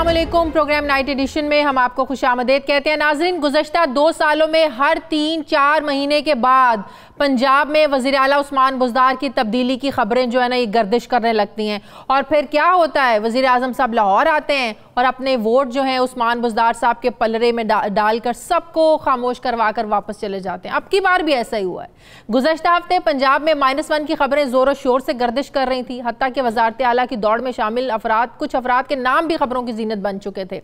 अस्सलाम वालेकुम। Programme night addition में हम आपको खुशामदीद कहते हैं। नाज़रीन, गुज़श्ता 2 सालों में हर 3-4 महीने के बाद पंजाब में वज़ीर आला उस्मान बुज़दार की तब्दीली की खबरें जो है ना ये गर्दिश करने लगती हैं। और फिर क्या होता है, वज़ीर आज़म साहब लाहौर आते हैं और अपने वोट जो हैं उस्मान बुज़दार साहब के पलरे में डालकर सबको खामोश करवा कर वापस चले जाते हैं। अब की बार भी ऐसा ही हुआ है। गुज़श्ता हफ्ते पंजाब में -1 की खबरें ज़ोर शोर से गर्दिश कर रही थी। हत्ता कि वज़ारत आला की दौड़ में शामिल कुछ अफराद के नाम भी खबरों की जीनत बन चुके थे।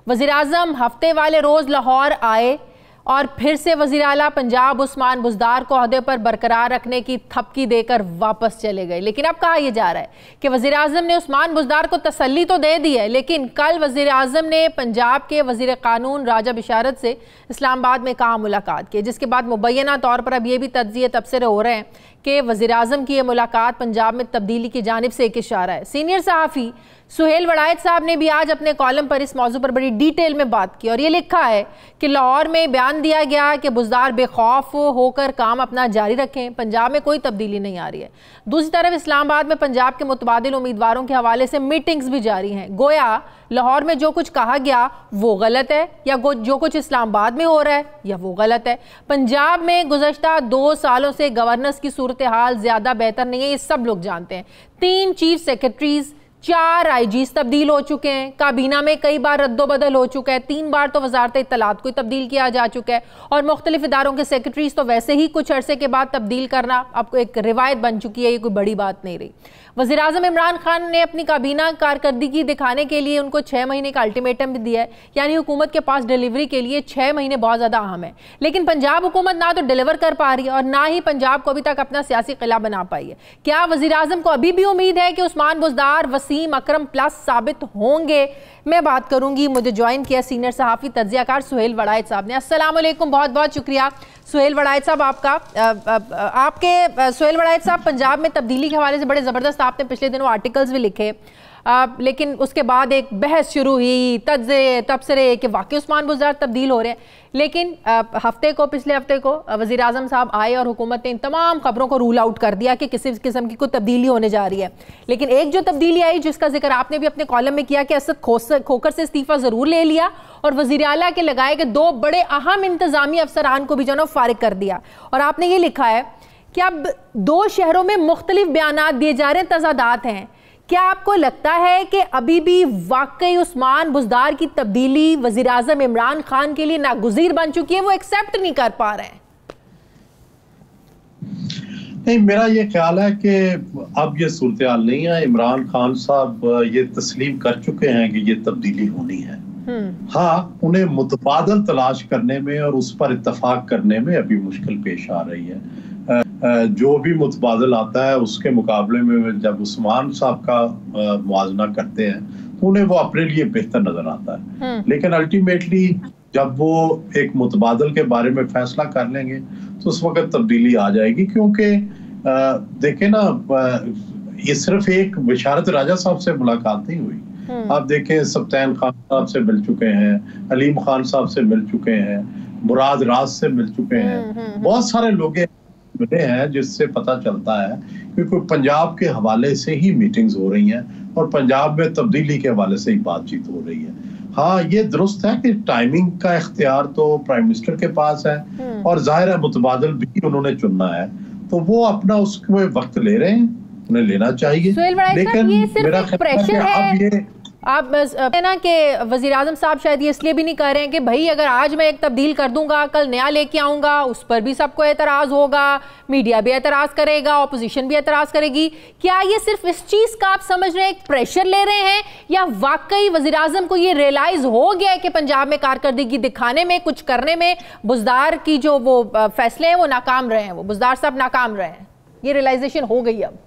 वज़ीर आज़म हफ्ते वाले रोज़ लाहौर आए और फिर से वज़ीर आला पंजाब उस्मान बुज़दार को ओहदे पर बरकरार रखने की थपकी देकर वापस चले गए। लेकिन अब कहा यह जा रहा है कि वज़ीर आज़म ने उस्मान बुज़दार को तसल्ली तो दे दी है, लेकिन कल वज़ीर आज़म ने पंजाब के वज़ीर क़ानून राजा बिशारत से इस्लामाबाद में कहा मुलाकात की, जिसके बाद मुबैना तौर पर अब ये भी तज्ज़िये तबसरे हो रहे हैं कि वज़ीर आज़म की ये मुलाकात पंजाब में तब्दीली की जानिब से एक इशारा है। सीनियर सहाफ़ी सुहेल वड़ायत साहब ने भी आज अपने कॉलम पर इस मौजू पर बड़ी डिटेल में बात की और ये लिखा है कि लाहौर में बयान दिया गया कि बुज़दार बेखौफ होकर काम अपना जारी रखें, पंजाब में कोई तब्दीली नहीं आ रही है। दूसरी तरफ इस्लामाबाद में पंजाब के मुतबादिल उम्मीदवारों के हवाले से मीटिंग्स भी जारी हैं। गोया लाहौर में जो कुछ कहा गया वो गलत है या जो कुछ इस्लामाबाद में हो रहा है या वो गलत है। पंजाब में गुज़श्ता 2 सालों से गवर्नेंस की सूरत हाल ज़्यादा बेहतर नहीं है, ये सब लोग जानते हैं। 3 चीफ सेक्रेटरीज, 4 आईजीज तब्दील हो चुके हैं, काबीना में कई बार रद्दोबदल हो चुका है, 3 बार तो वजारत इत्तलात को तब्दील किया जा चुका है और मुख्तलिफ इदारों के सेक्रेटरीज तो वैसे ही कुछ अरसे के बाद तब्दील करना अब एक रिवायत बन चुकी है, ये कोई बड़ी बात नहीं रही। वज़ीर आज़म इमरान खान ने अपनी काबीना कारकर्दगी दिखाने के लिए उनको 6 महीने का अल्टीमेटम भी दिया है, यानी हुकूमत के पास डिलीवरी के लिए 6 महीने बहुत ज़्यादा अहम है। लेकिन पंजाब हुकूमत ना तो डिलीवर कर पा रही है और ना ही पंजाब को अभी तक अपना सियासी किला बना पाई है। क्या वज़ीर आज़म को अभी भी उम्मीद है कि उस्मान बुज़दार वसीम अकरम प्लस साबित होंगे? मैं बात करूंगी, मुझे ज्वाइन किया सीनियर सहाफ़ी तज्ज़ियाकार सुहेल वड़ायत साहब ने। अस्सलाम वालेकुम, बहुत बहुत शुक्रिया सुहेल वड़ायत साहब आपका। सुहेल वड़ायत साहब, पंजाब में तब्दीली के हवाले से बड़े ज़बरदस्त आपने पिछले दिनों आर्टिकल्स भी लिखे, लेकिन उसके बाद एक बहस शुरू हुई, तबसरे कि वाकई उस्मान बुज़दार तब्दील हो रहे हैं। लेकिन पिछले हफ्ते को वज़ीर आज़म साहब आए और हुकूमत ने इन तमाम खबरों को रूल आउट कर दिया कि किसी किस्म की कोई तब्दीली होने जा रही है। लेकिन एक जो तब्दीली आई जिसका जिक्र आपने भी अपने कॉलम में किया कि असद खोकर से इस्तीफ़ा ज़रूर ले लिया और वज़ीर आला के लगाए कि 2 बड़े अहम इंतज़ामी अफसरान को भी जो है फारिग कर दिया। और आपने ये लिखा है कि अब 2 शहरों में मुख्तलिफ बयानात दिए जा रहे हैं, तज़ादात हैं। क्या आपको लगता है कि अभी भी वाकई उस्मान बुज़दार की तब्दीली वज़ीर आज़म इमरान खान के लिए नागुज़ीर बन चुकी है, वो एक्सेप्ट नहीं कर पा रहे हैं? नहीं, मेरा ये ख्याल है कि अब ये सूरत हाल नहीं है। इमरान खान साहब ये तस्लीम कर चुके हैं कि ये तब्दीली होनी है। हाँ, उन्हें मुतबादल तलाश करने में और उस पर इत्तफाक करने में अभी मुश्किल पेश आ रही है। जो भी मुतबादल आता है उसके मुकाबले में जब उस्मान साहब का मुआजना करते हैं तो उन्हें वो अपने लिए बेहतर नजर आता है। लेकिन अल्टीमेटली जब वो एक मुतबादल के बारे में फैसला कर लेंगे तो उस वक्त तब्दीली आ जाएगी, क्योंकि देखें ना, ये सिर्फ एक बिशारत राजा साहब से मुलाकात नहीं हुई। आप देखें, सब्तैन खान साहब से मिल चुके हैं, अलीम खान साहब से मिल चुके हैं, मुराद राज से मिल चुके हैं, बहुत सारे लोग मिले हैं, जिससे पता चलता है कि पंजाब के हवाले से ही मीटिंग्स हो रही हैं और पंजाब में तब्दीली के हवाले से ही बातचीत हो रही है। हाँ, ये दुरुस्त है कि टाइमिंग का इख्तियार तो प्राइम मिनिस्टर के पास है और जाहिर है मुतबादल भी उन्होंने चुनना है, तो वो अपना उसमें वक्त ले रहे हैं, उन्हें लेना चाहिए। लेकिन मेरा ख्याल है अब ये आप है ना कि वज़ीर आज़म साहब शायद ये इसलिए भी नहीं कह रहे हैं कि भाई अगर आज मैं एक तब्दील कर दूंगा कल नया लेके आऊंगा, उस पर भी सबको एतराज़ होगा, मीडिया भी एतराज़ करेगा, ऑपोजिशन भी एतराज़ करेगी। क्या ये सिर्फ इस चीज़ का आप समझ रहे हैं, एक प्रेशर ले रहे हैं, या वाकई वज़ीर आज़म को ये रियलाइज़ हो गया है कि पंजाब में कारकर्दगी दिखाने में, कुछ करने में बुज़दार की जो वो फैसले हैं वो नाकाम रहे हैं, वो बुज़दार साहब नाकाम रहे हैं, ये रियलाइजेशन हो गई? अब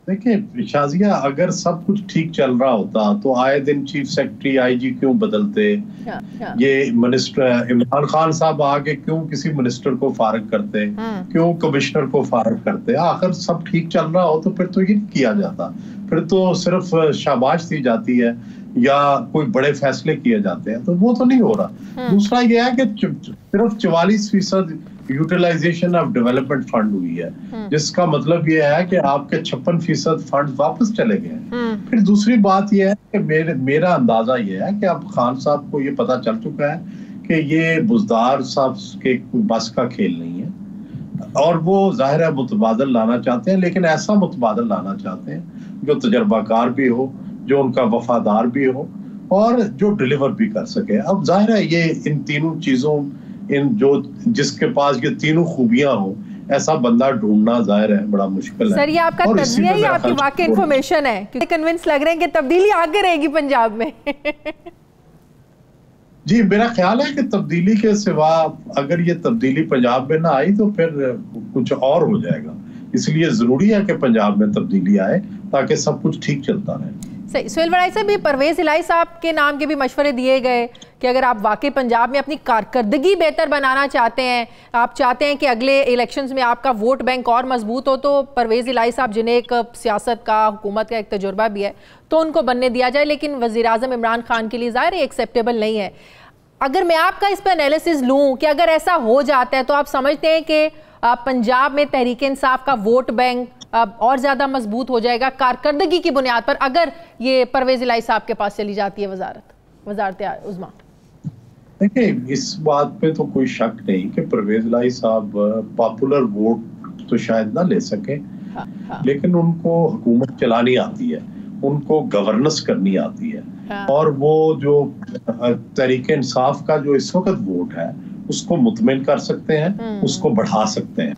देखिए शाजिया, अगर सब कुछ ठीक चल रहा होता तो आए दिन चीफ सेक्रेटरी आईजी क्यों बदलते? ये मिनिस्टर इमरान खान साहब आके क्यों किसी मिनिस्टर को फारिग करते, क्यों कमिश्नर को फारिग करते? आखिर सब ठीक चल रहा हो तो फिर तो ये किया जाता। फिर तो सिर्फ शाबाश दी जाती है या कोई बड़े फैसले किए जाते हैं, तो वो तो नहीं हो रहा। दूसरा ये है कि सिर्फ 44% यूटिलाइजेशन ऑफ डेवलपमेंट फंड हुई है, जिसका मतलब ये है कि आपके 56% फंड वापस चले गए। फिर दूसरी बात ये है कि मेरा अंदाजा ये है कि अब खान साहब को ये पता चल चुका है कि ये बुज़दार साहब के बस का खेल नहीं है, और वो जाहिर है मुतबादल लाना चाहते हैं, लेकिन ऐसा मुतबादल लाना चाहते हैं जो तजर्बाकार भी हो, जो उनका वफादार भी हो और जो डिलीवर भी कर सके। अब जाहिर है ये इन तीनों चीजों, जिसके पास ये तीनों खूबियां हो, ऐसा बंदा ढूंढना जाहिर है बड़ा मुश्किल है। सर ये आपका तजज़िया ही आपकी वाकई इंफॉर्मेशन है, क्योंकि कन्विंस लग रहे हैं कि तब्दीली आगे रहेगी पंजाब में। जी, मेरा ख्याल है कि तब्दीली के सिवा अगर ये तब्दीली पंजाब में ना आई तो फिर कुछ और हो जाएगा। इसलिए जरूरी है कि पंजाब में तब्दीली आए ताकि सब कुछ ठीक चलता रहे। सही। सुहेल वड़ाई साहब, भी परवेज इलाही साहब के नाम के भी मशवरे दिए गए कि अगर आप वाकई पंजाब में अपनी कारकर्दगी बेहतर बनाना चाहते हैं, आप चाहते हैं कि अगले इलेक्शंस में आपका वोट बैंक और मजबूत हो, तो परवेज इलाही साहब जिन्हें एक सियासत का, हुकूमत का एक तजुर्बा भी है, तो उनको बनने दिया जाए। लेकिन वज़ीर आज़म इमरान खान के लिए ज़ाहिर है एक्सेप्टेबल नहीं है। अगर मैं आपका इस पर एनालिसिस लूँ कि अगर ऐसा हो जाता है तो आप समझते हैं कि पंजाब में तहरीक इंसाफ का वोट बैंक और ज्यादा मजबूत हो जाएगा कारकर्दगी की बुनियाद पर, अगर ये परवेज इलाही साहब के पास चली जाती है वजारत उज़्मा? देखिए, इस बात पे तो कोई शक नहीं कि परवेज इलाही साहब पॉपुलर वोट तो शायद ना ले सके, हाँ। लेकिन उनको हुकूमत चलानी आती है, उनको गवर्नेंस करनी आती है, हाँ। और वो जो तहरीक इंसाफ का जो इस वक्त वोट है उसको मुतमिन कर सकते हैं, उसको बढ़ा सकते हैं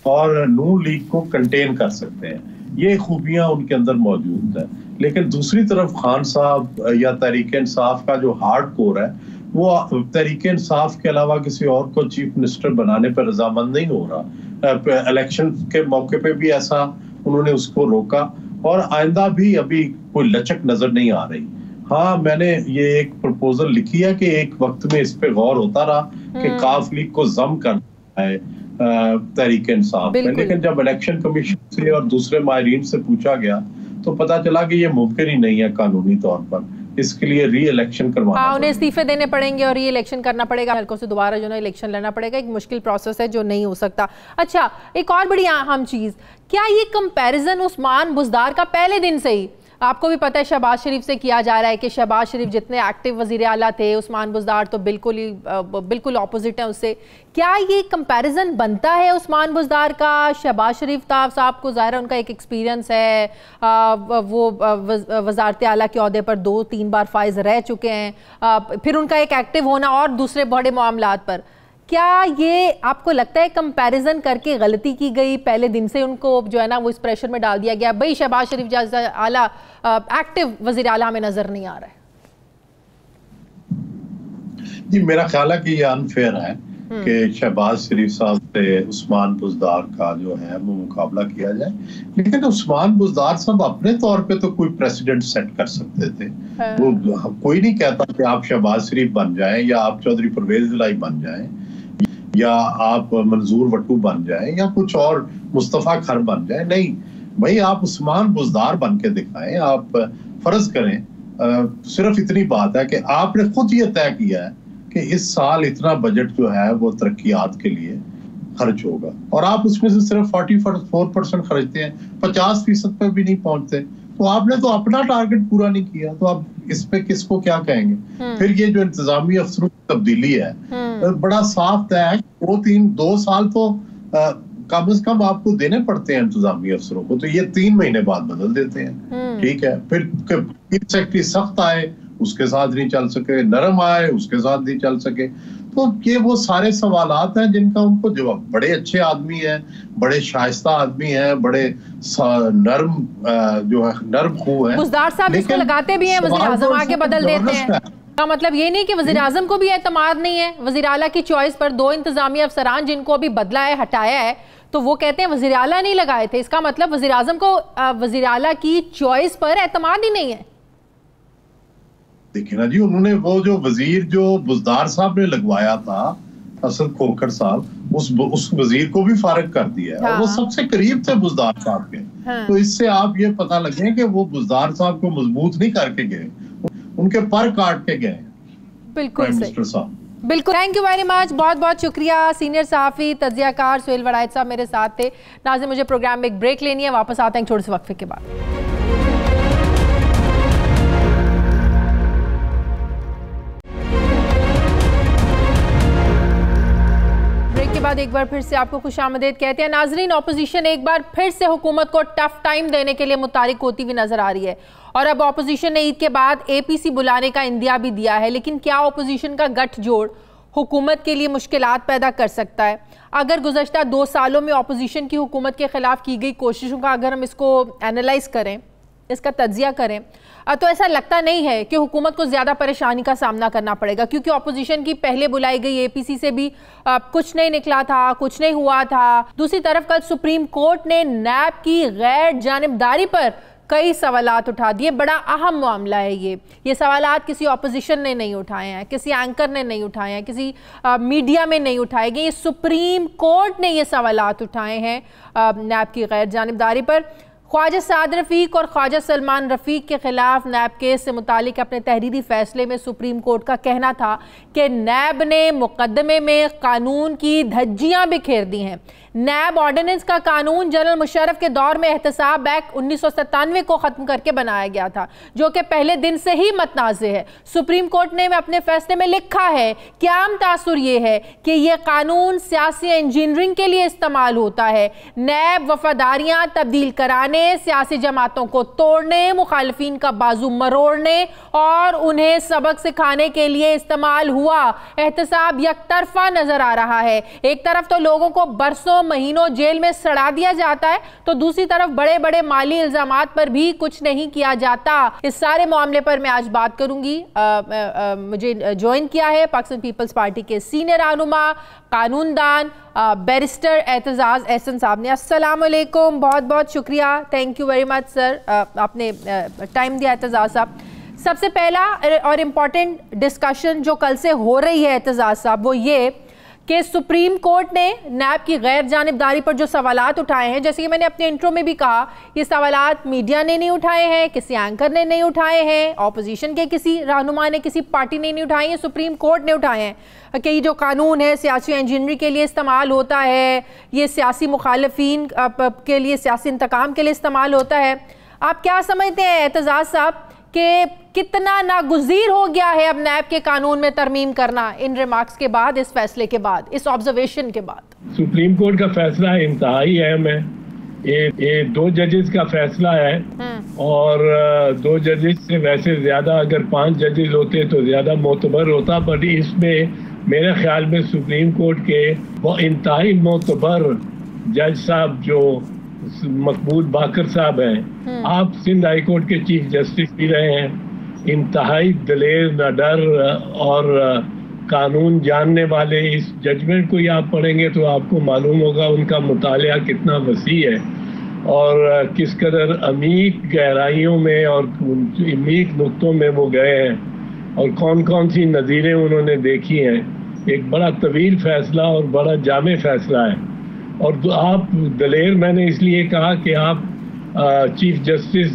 और नून लीग को कंटेन कर सकते हैं। ये खूबियां उनके अंदर मौजूद है। लेकिन दूसरी तरफ खान साहब या तहरीक इंसाफ का जो हार्ड कोर है, वो तहरीक इंसाफ के अलावा किसी और को चीफ मिनिस्टर बनाने पर रजामंद नहीं हो रहा। इलेक्शन के मौके पे भी ऐसा उन्होंने उसको रोका और आइंदा भी अभी कोई लचक नजर नहीं आ रही। हाँ, मैंने ये एक प्रपोजल लिखी है कि एक वक्त में इस पे गौर होता रहा कि काफ लीग को जम करना है तहरीक इंसाफ में, लेकिन जब इलेक्शन कमीशन से और दूसरे माहिरीन से पूछा गया तो पता चला कि ये मुमकिन ही नहीं है कानूनी तौर पर। इसके लिए री इलेक्शन करवाना, हाँ, उन्हें इस्तीफे देने पड़ेंगे और री इलेक्शन करना पड़ेगा, हल्कों से दोबारा जो है इलेक्शन लड़ना पड़ेगा। एक मुश्किल प्रोसेस है जो नहीं हो सकता। अच्छा, एक और बड़ी अहम चीज, क्या ये कंपैरिजन उस्मान बुज़दार का पहले दिन से ही, आपको भी पता है शहबाज शरीफ से किया जा रहा है कि शहबाज शरीफ जितने एक्टिव वजीर आला थे, उस्मान बुज़दार तो बिल्कुल ऑपोजिट है उससे, क्या ये कंपैरिजन बनता है उस्मान बुज़दार का? शहबाज शरीफ साहब को ज़ाहिर है उनका एक एक्सपीरियंस है, वो वज़ारत आला के ओहदे पर 2-3 बार फाइज रह चुके हैं, फिर उनका एक एक्टिव होना और दूसरे बड़े मामलात पर। क्या ये आपको लगता है कंपैरिजन करके गलती की गई, पहले दिन से उनको जो है ना वो इस प्रेशर में डाल दिया गया, भाई शहबाज शरीफ जैसा आला एक्टिव वजीर आला हमें नजर नहीं आ रहा है? जी, मेरा ख्याल है कि ये अनफेयर है कि शहबाज शरीफ साहब से उस्मान बुज़दार का जो है वो मुकाबला किया जाए। लेकिन उस्मान बुज़दार साहब अपने तौर पे तो कोई प्रेसिडेंट सेट कर सकते थे, वो कोई नहीं कहता कि आप शहबाज शरीफ बन जाएं या आप चौधरी परवेज इलाही बन जाएं या आप मंजूर वट्टू बन जाएं या कुछ और मुस्तफा खर बन जाए। नहीं भाई, आप उस्मान बुज़दार बन के दिखाएं। आप फर्ज करें, सिर्फ इतनी बात है कि आपने खुद ये तय किया है कि इस साल इतना बजट जो है वो तरक्कियात के लिए खर्च होगा और आप उसमें से सिर्फ 44% खर्चते हैं, 50% पे भी नहीं पहुंचते, तो आपने तो अपना टारगेट पूरा नहीं किया, तो आप इस पे किसको क्या कहेंगे? फिर ये जो इंतजामी अफसरों की तब्दीली है, बड़ा साफ तय है, 2 साल तो कम से कम आपको देने पड़ते हैं इंतजामी अफसरों को, तो ये 3 महीने बाद बदल देते हैं। ठीक है, फिर सेक्रेटरी सख्त आए उसके साथ नहीं चल सके, नरम आए उसके साथ नहीं चल सके, तो ये वो सारे सवालात हैं जिनका उनको जवाब, बड़े अच्छे आदमी हैं, बड़े शाइस्ता आदमी हैं, बड़े नर्म जो है नर्म खू है। बुज़दार साहब इसको लगाते भी हैं, वज़ीर आज़म आके बदल देते हैं। का मतलब ये नहीं कि वज़ीर आज़म को भी एतमाद नहीं है वज़ीर आला की चॉइस पर। 2 इंतजामी अफसरान जिनको अभी बदला है, हटाया है, तो वो कहते हैं वज़ीर आला नहीं लगाए थे। इसका मतलब वज़ीर आज़म को वज़ीर आला की चॉइस पर एतमाद ही नहीं है। देखिए ना जी, उन्होंने वो जो वजीर जो बुज़दार साहब ने लगवाया था, असद खोखर साहब, उस वजीर को भी फारिग कर दिया, हाँ। और वो सबसे करीब थे बुज़दार साहब के, तो इससे आप ये पता लगे कि वो बुज़दार साहब को मजबूत नहीं करके गए, उनके पर काट के गए। बिल्कुल मिनिस्टर साहब, बिल्कुल। थैंक यू वेरी मच, बहुत बहुत शुक्रिया। सीनियर सहाफ़ी तज्ज़ियाकार सुहेल वड़ाइच साहब मेरे साथ थे। नाज़रीन, मुझे प्रोग्राम में एक ब्रेक लेनी है, वापस आते हैं एक छोटे से वक्फे के बाद। के बाद एक बार फिर से आपको खुशामदीद कहते हैं। नाजरीन, ऑपोजिशन एक बार फिर से हुकूमत को टफ टाइम देने के लिए मुतारिक होती हुई नजर आ रही है और अब ऑपोजिशन ने ईद के बाद एपीसी बुलाने का इंदिया भी दिया है। लेकिन क्या ऑपोजिशन का गठजोड़ हुकूमत के लिए मुश्किलात पैदा कर सकता है? अगर गुज़श्ता 2 सालों में ऑपोजिशन की हुकूमत के खिलाफ की गई कोशिशों का अगर हम इसको एनालाइज करें, इसका तज्जिया करें, तो ऐसा लगता नहीं है कि हुकूमत को ज़्यादा परेशानी का सामना करना पड़ेगा, क्योंकि ऑपोजिशन की पहले बुलाई गई एपीसी से भी कुछ नहीं निकला था, कुछ नहीं हुआ था। दूसरी तरफ कल सुप्रीम कोर्ट ने नैब की गैर जानिबदारी पर कई सवालात उठा दिए। बड़ा अहम मामला है ये सवालात किसी ऑपोजिशन ने नहीं उठाए हैं, किसी एंकर ने नहीं उठाए हैं, किसी मीडिया में नहीं उठाए गए। ये सुप्रीम कोर्ट ने ये सवालात उठाए हैं नैब की गैर जानिबदारी पर। ख्वाजा साद रफ़ीक और ख्वाजा सलमान रफ़ीक के खिलाफ नैब केस से मुतालिक अपने तहरीरी फैसले में सुप्रीम कोर्ट का कहना था कि नैब ने मुकदमे में कानून की धज्जियां बिखेर दी हैं। नैब ऑर्डिनेंस का कानून जनरल मुशर्रफ के दौर में एहतसाब एक्ट 1997 को ख़त्म करके बनाया गया था, जो कि पहले दिन से ही मतनाज़े है। सुप्रीम कोर्ट ने अपने फैसले में लिखा है कि आम तासुर ये है कि यह कानून सियासी इंजीनियरिंग के लिए इस्तेमाल होता है। नैब वफादारियाँ तब्दील कराने, सियासी जमातों को तोड़ने, मुखालिफिन का बाजू मरोड़ने और उन्हें सबक सिखाने के लिए इस्तेमाल हुआ। एहतसाब यकतरफा नजर आ रहा है। एक तरफ तो लोगों को बरसों महीनों जेल में सड़ा दिया जाता है, तो दूसरी तरफ बड़े बड़े माली इल्जामात पर भी कुछ नहीं किया जाता। इस सारे मामले पर मैं आज बात करूंगी। मुझे ज्वाइन किया है पाकिस्तान पीपल्स पार्टी के सीनियर रहनुमा कानूनदान बैरिस्टर एतजाज एहसन साहब ने। अस्सलाम वालेकुम, बहुत बहुत शुक्रिया, thank you very much sir, आपने टाइम दिया एतजाज साहब। सबसे पहला और इम्पॉर्टेंट डिस्कशन जो कल से हो रही है एतजाज साहब, वो ये कि सुप्रीम कोर्ट ने नैब की गैर जानिबदारी पर जो सवालात उठाए हैं, जैसे कि मैंने अपने इंट्रो में भी कहा, ये सवालात मीडिया ने नहीं उठाए हैं, किसी एंकर ने नहीं उठाए हैं, ऑपोजिशन के किसी रहनुमा ने, किसी पार्टी ने नहीं उठाए हैं, सुप्रीम कोर्ट ने उठाए हैं कि ये जो कानून है सियासी इंजीनियरिंग के लिए इस्तेमाल होता है, ये सियासी मुखालिफिन के लिए, सियासी इंतकाम के लिए इस्तेमाल होता है। आप क्या समझते हैं एतजाज साहब कि कितना नागुज़ीर हो गया है अब नैब के कानून में तरमीम करना इन रिमार्क्स के बाद, इस फैसले के बाद, इस ऑब्जर्वेशन के बाद? सुप्रीम कोर्ट का फैसला इंतहाई अहम है। ये 2 जजेस का फैसला है और 2 जजेस से वैसे ज्यादा अगर 5 जजेस होते तो ज्यादा मोतबर होता, बट इसमें मेरे ख्याल में सुप्रीम कोर्ट के वो इंतहाई मोतबर जज साहब जो मकबूल बाकर साहब हैं, आप सिंध हाई कोर्ट के चीफ जस्टिस भी रहे हैं, इंतहाई दलेर, निडर और कानून जानने वाले। इस जजमेंट को ही आप पढ़ेंगे तो आपको मालूम होगा उनका मुतालिया कितना वसी है और किस कदर अमीक गहराइयों में और अमीक नुक्तों में वो गए हैं और कौन कौन सी नज़ीरें उन्होंने देखी हैं। एक बड़ा तवील फैसला और बड़ा जामे फैसला है। और आप दलेर, मैंने इसलिए कहा कि आप chief justice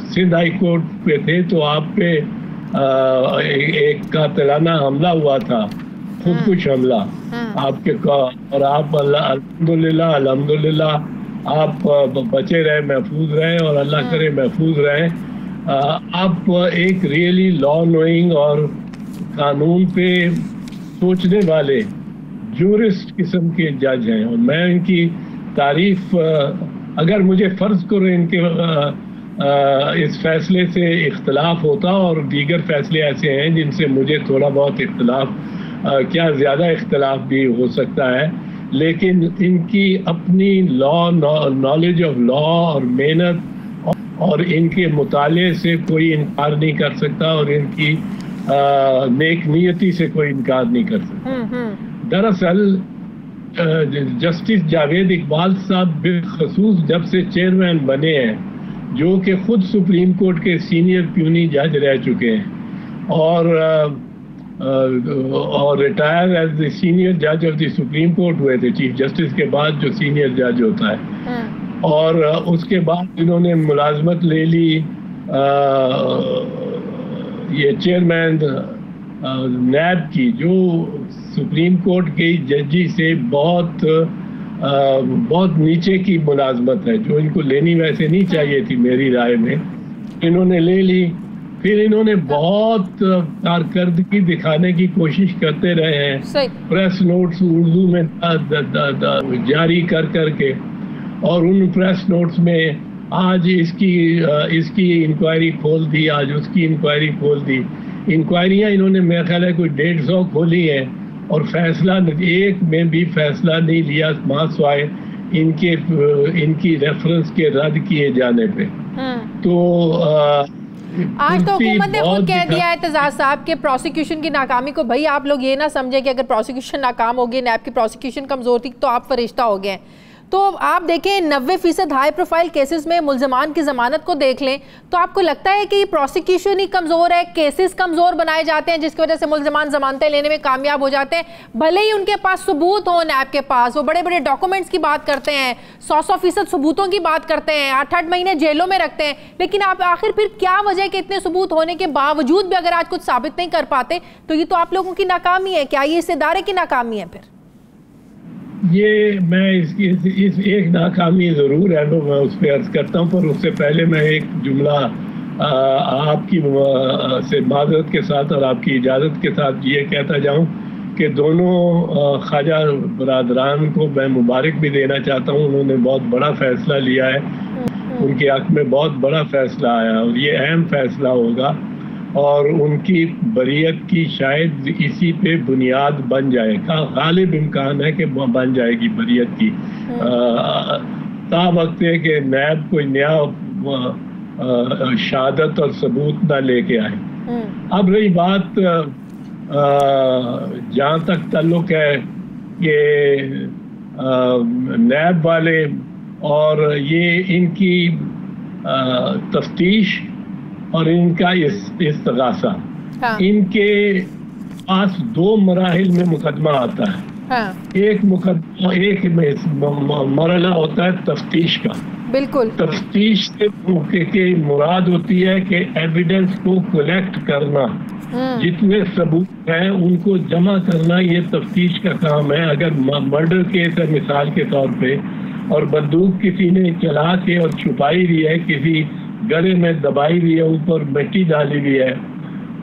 Sindh high court पे थे तो आप पे एक कातिलाना हमला हुआ था, खुदकुश हमला आपके का, और आप अल्हम्दुलिल्लाह आप बचे रहे, महफूज रहे और अल्लाह करे महफूज रहे। आप एक रियली लॉ नोइंग और कानून पे सोचने वाले जूरिस्ट किस्म के जज हैं और मैं इनकी तारीफ, अगर मुझे फ़र्ज करो इनके इस फैसले से इख्तलाफ होता और दीगर फैसले ऐसे हैं जिनसे मुझे थोड़ा बहुत इख्तलाफ, क्या ज़्यादा इख्तलाफ भी हो सकता है, लेकिन इनकी अपनी नॉलेज ऑफ लॉ और मेहनत और इनके मुताले से कोई इनकार नहीं कर सकता और इनकी नेक नियति से कोई इनकार नहीं कर सकता। दरअसल जस्टिस जावेद इकबाल साहब बिलखसूस जब से चेयरमैन बने हैं, जो कि खुद सुप्रीम कोर्ट के सीनियर प्यूनी जज रह चुके हैं और रिटायर एज द सीनियर जज ऑफ द सुप्रीम कोर्ट हुए थे, चीफ जस्टिस के बाद जो सीनियर जज होता है, और उसके बाद इन्होंने मुलाजमत ले ली ये चेयरमैन नैब की, जो सुप्रीम कोर्ट के जजी से बहुत नीचे की मुलाजमत है, जो इनको लेनी वैसे नहीं चाहिए थी मेरी राय में। इन्होंने ले ली। फिर इन्होंने बहुत कारकर्दगी दिखाने की कोशिश करते रहे हैं, प्रेस नोट्स उर्दू में जारी कर करके, और उन प्रेस नोट्स में आज इसकी इंक्वायरी खोल दी, आज उसकी इंक्वायरी खोल दी। इंक्वायरियां इन्होंने मेरा ख्याल है कोई 150 खोली है, और फैसला एक में भी फैसला नहीं लिया सिवाय इनकी रेफरेंस के रद्द किए जाने पे। तो आज तो हुकूमत ने खुद कह दिया है एतजाज साहब के प्रोसिक्यूशन की नाकामी को, भाई आप लोग ये ना समझे कि अगर प्रोसिक्यूशन नाकाम हो गई, नैब की प्रोसिक्यूशन कमजोर थी तो आप फरिश्ता हो गए। तो आप देखें 90% हाई प्रोफाइल केसेस में मुल्ज़मान की ज़मानत को देख लें तो आपको लगता है कि प्रोसिक्यूशन ही कमज़ोर है, केसेस कमज़ोर बनाए जाते हैं जिसकी वजह से मुल्ज़मान ज़मानतें लेने में कामयाब हो जाते हैं, भले ही उनके पास सबूत हो। नैब के पास वो बड़े बड़े डॉक्यूमेंट्स की बात करते हैं, 100% सबूतों की बात करते हैं, 8-8 महीने जेलों में रखते हैं, लेकिन आप आखिर फिर क्या वजह के इतने सबूत होने के बावजूद भी अगर आज कुछ साबित नहीं कर पाते तो ये तो आप लोगों की नाकामी है। क्या ये इस इदारे की नाकामी है? फिर ये मैं इस एक नाकामी ज़रूर है, तो मैं उस पर अर्ज करता हूँ, पर उससे पहले मैं एक जुमला आपकी से माजरत के साथ और आपकी इजाज़त के साथ ये कहता जाऊँ कि दोनों ख्वाजा बरादरान को मैं मुबारक भी देना चाहता हूँ। उन्होंने बहुत बड़ा फैसला लिया है, उनके हक़ में बहुत बड़ा फैसला आया और ये अहम फैसला होगा, और उनकी बरियत की शायद इसी पे बुनियाद बन जाए, गालिब इम्कान है कि बन जाएगी बरियत की। वक्त है कि नैब कोई नया शहादत और सबूत ना लेके आए। अब रही बात जहाँ तक ताल्लुक है कि नैब वाले और ये इनकी तफ्तीश और इनका इस्तगासा, इनके पास 2 मराहिल में मुकदमा आता है। एक मुकदमा, एक मरला होता है तफ्तीश का। बिल्कुल। तफ्तीश से मुराद होती है कि एविडेंस को कलेक्ट करना, जितने सबूत हैं उनको जमा करना, ये तफ्तीश का काम है। अगर मर्डर केस है मिसाल के तौर पे, और बंदूक किसी ने चला के और छुपाई दी है, किसी गले में दबाई हुई है, ऊपर मिट्टी डाली हुई है,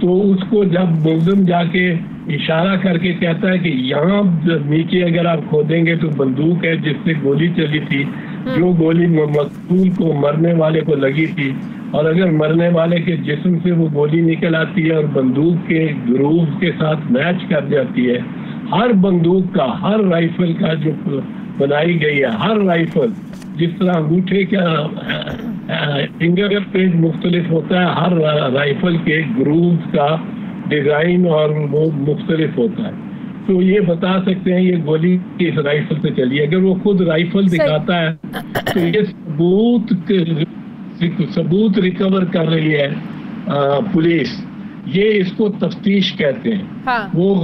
तो उसको जब मुल्ज़िम जाके इशारा करके कहता है कि यहाँ नीचे अगर आप खोदेंगे तो बंदूक है जिससे गोली चली थी, जो गोली मकतूल को, मरने वाले को लगी थी, और अगर मरने वाले के जिस्म से वो गोली निकल आती है और बंदूक के ग्रूव के साथ मैच कर जाती है, हर बंदूक का, हर राइफल का जो बनाई गई है, हर राइफल जिस तरह अंगूठे का फिंगर प्रिंट मुख्तलिफ होता है, हर राइफल के ग्रूव का डिजाइन और वो मुख्तलिफ होता है, तो ये बता सकते हैं ये गोली इस राइफल से चली है। अगर वो खुद राइफल दिखाता है तो ये सबूत रिकवर कर रही है पुलिस, ये इसको तफ्तीश कहते हैं। हाँ। वो